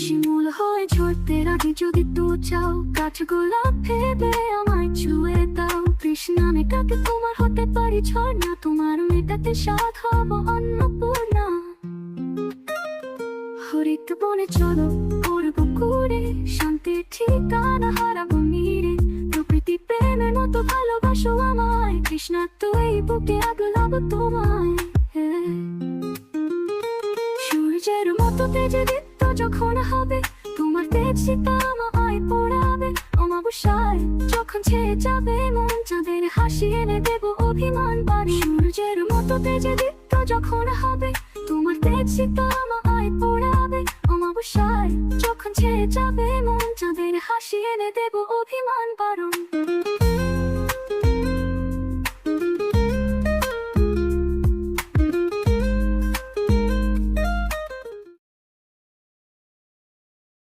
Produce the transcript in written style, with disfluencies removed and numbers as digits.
শিমুল হয়ে ঝরতে রাজি যদি তো চাও, গাছগুলা ভেবে আমায় ছুঁয়ে দাও। কৃষ্ণা মেটাতে তোমার হতে পারি ঝর্ণা, তোমার মেটাতে সাধ হব অন্নপূর্ণা। হরিত বনে চলো করবো কুড়ে, শান্তির ঠিকানা হারাবো নীড়ে। প্রকৃতি প্রেমের মতো ভালোবাসো আমায়, কৃষ্ণা তুই বুকে আগলাবো তোমায়। সূর্যের মতো তেজে দীপ্ত যখন হবে, তোমার তেজ সীতা আমায় পোড়াবে। অমাবস্যায় যখন ছেয়ে যাবে মন, চাঁদের হাসি এনে দেবো অভিমান বাড়ি। সূর্যের মতো তেজে দীপ্ত যখন হবে, তোমার তেজ সীতা আমায় পোড়াবে। অমাবস্যায় যখন ছেয়ে যাবে মন, চাঁদের হাসি এনে দেবো অভিমান বারণ।